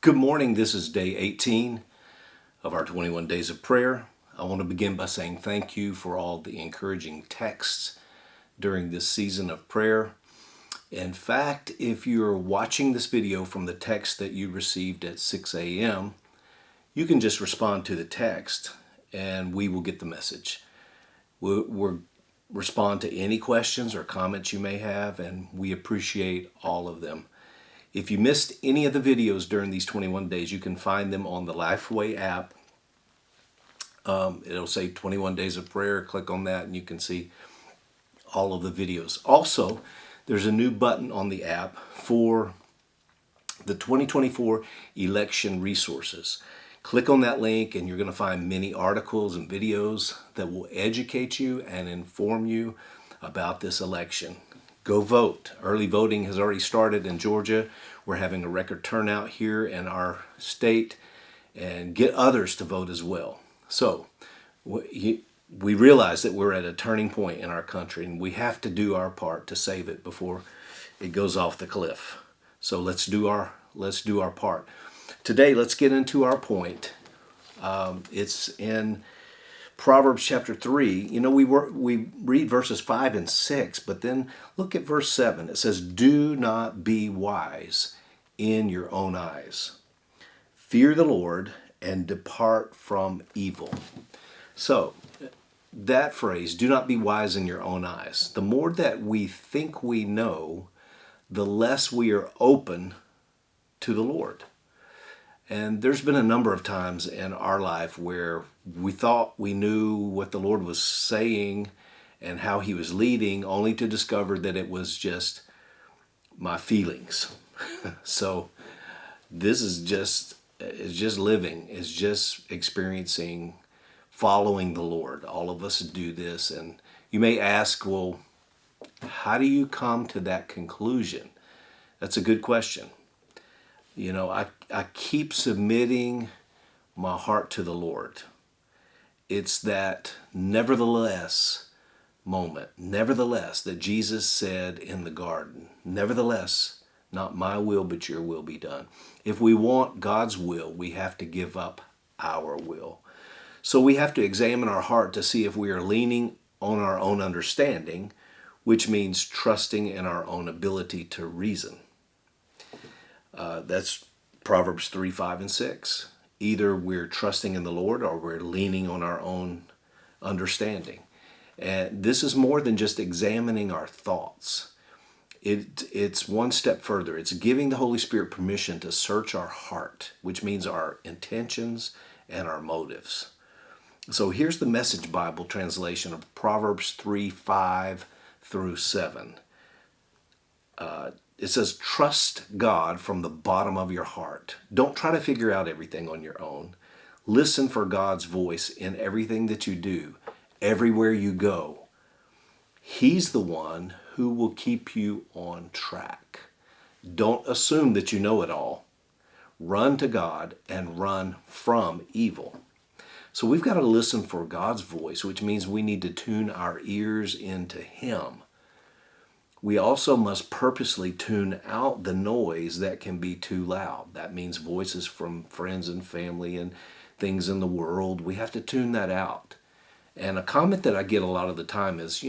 Good morning. This is day 18 of our 21 days of prayer. I want to begin by saying thank you for all the encouraging texts during this season of prayer. In fact, if you're watching this video from the text that you received at 6 a.m., you can just respond to the text and we will get the message. We'll respond to any questions or comments you may have, and we appreciate all of them. If you missed any of the videos during these 21 days, you can find them on the Lifeway app. It'll say 21 Days of Prayer. Click on that and you can see all of the videos. Also, there's a new button on the app for the 2024 election resources. Click on that link and you're going to find many articles and videos that will educate you and inform you about this election. Go vote. Early voting has already started in Georgia. We're having a record turnout here in our state, and get others to vote as well. So we realize that we're at a turning point in our country and we have to do our part to save it before it goes off the cliff. So let's do our part. Today, let's get into our point. It's in Proverbs chapter 3. You know, we read verses 5 and 6, but then look at verse 7. It says, "Do not be wise in your own eyes. Fear the Lord and depart from evil." So, that phrase, "do not be wise in your own eyes." The more that we think we know, the less we are open to the Lord. And there's been a number of times in our life where we thought we knew what the Lord was saying and how He was leading, only to discover that it was just my feelings. So this is just living, it's just experiencing, following the Lord. All of us do this, and you may ask, well, how do you come to that conclusion? That's a good question. You know, I keep submitting my heart to the Lord. It's that nevertheless moment, nevertheless, that Jesus said in the garden, "Nevertheless, not my will, but your will be done." If we want God's will, we have to give up our will. So we have to examine our heart to see if we are leaning on our own understanding, which means trusting in our own ability to reason. That's Proverbs 3, 5, and 6. Either we're trusting in the Lord or we're leaning on our own understanding. And this is more than just examining our thoughts. It's one step further. It's giving the Holy Spirit permission to search our heart, which means our intentions and our motives. So here's the Message Bible translation of Proverbs 3, 5 through 7. It says, "Trust God from the bottom of your heart. Don't try to figure out everything on your own. Listen for God's voice in everything that you do, everywhere you go. He's the one who will keep you on track. Don't assume that you know it all. Run to God and run from evil." So we've got to listen for God's voice, which means we need to tune our ears into Him. We also must purposely tune out the noise that can be too loud. That means voices from friends and family and things in the world. We have to tune that out. And a comment that I get a lot of the time is,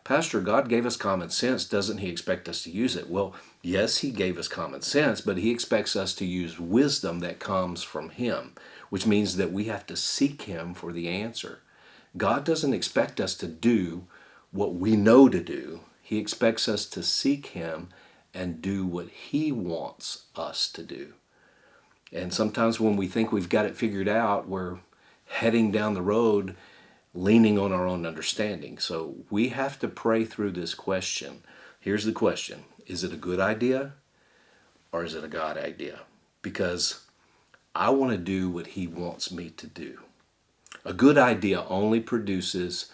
"Pastor, God gave us common sense. Doesn't He expect us to use it?" Well, yes, He gave us common sense, but He expects us to use wisdom that comes from Him, which means that we have to seek Him for the answer. God doesn't expect us to do what we know to do. He expects us to seek Him and do what He wants us to do. And sometimes when we think we've got it figured out, we're heading down the road leaning on our own understanding. So we have to pray through this question. Here's the question: is it a good idea or is it a God idea? Because I want to do what He wants me to do. A good idea only produces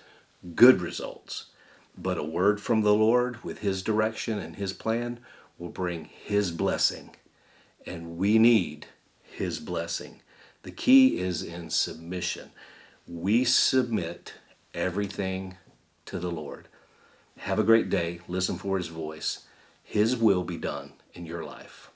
good results. But a word from the Lord with His direction and His plan will bring His blessing. And we need His blessing. The key is in submission. We submit everything to the Lord. Have a great day. Listen for His voice. His will be done in your life.